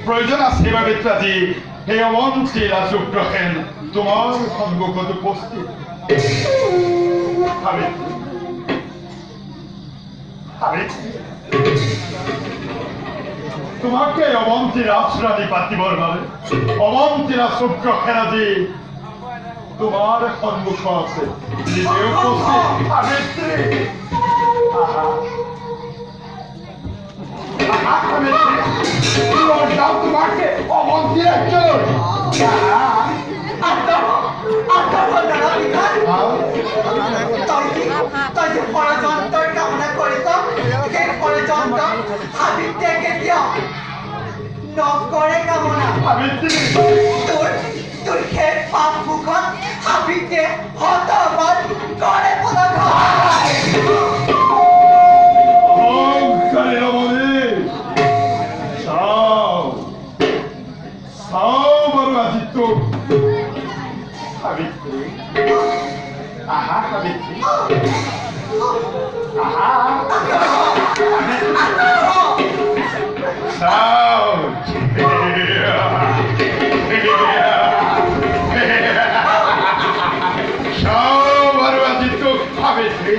প্রয়োজন আছে বাবিত্রাজি হে অমন্ত্রী রাজুগ্রহেন তোমার সন্মুখত উপস্থিত তোমাকে অমন্ত্রী রাজরানী পাতিবর মানে অমন্ত্রী রাজুগ্রহেন আজি তোমার সন্মুখ আছে নিজে উপস্থিত সাবিত্রী তোমাকে অমন্ত্রী একজন ষড়যন্ত্রের কামনা করিত সেই ষড়যন্ত্র সাবিত্রীকে দিয় নকৰে কামনা তোৰ সেই পাপ মুখত সাবিত্ৰীয়ে হতবাদ কৰে Savitri. Aha, Savitri. Aha. Sound. Show Marvadito, Savitri.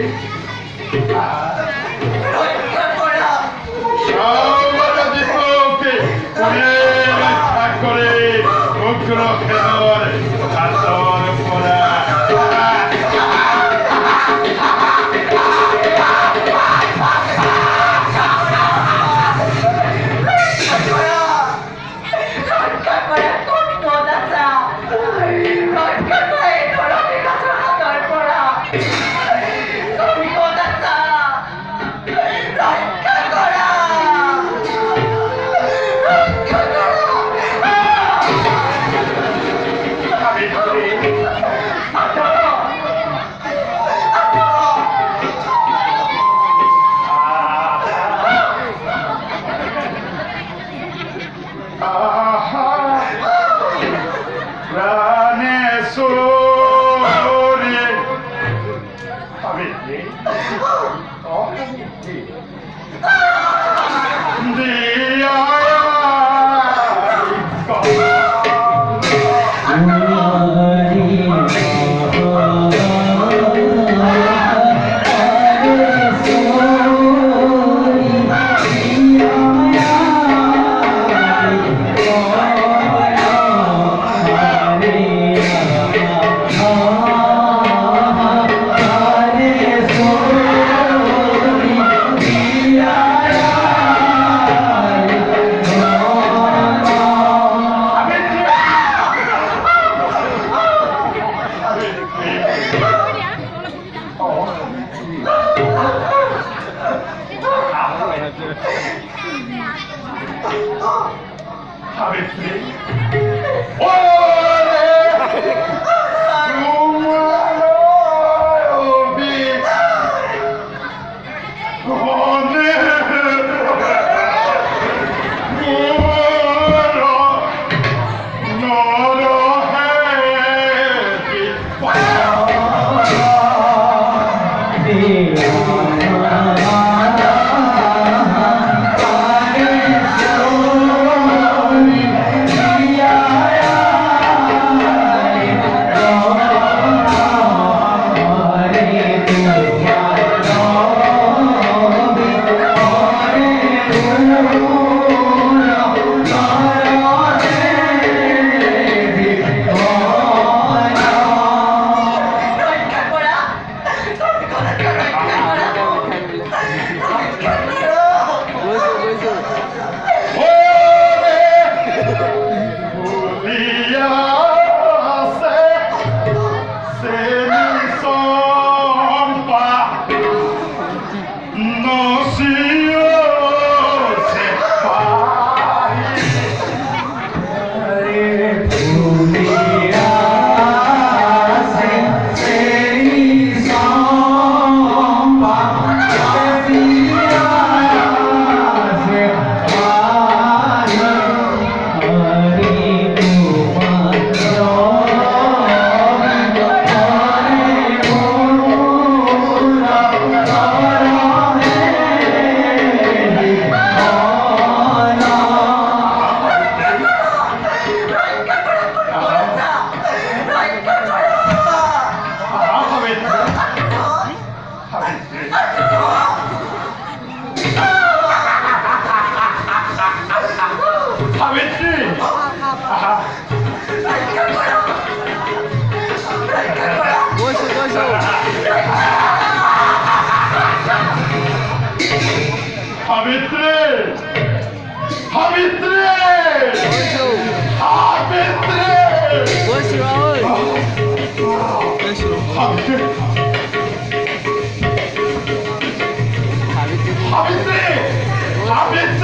Show Marvadito, okay. করে উগ্র খেলোয়াড় হাতর পড়া সাবিত্রী আহা, বসো বসো সাবিত্রী সাবিত্রী বসো সাবিত্রী বসো রাহুল বসো সাবিত্রী সাবিত্রী সাবিত্রী সাবিত্রী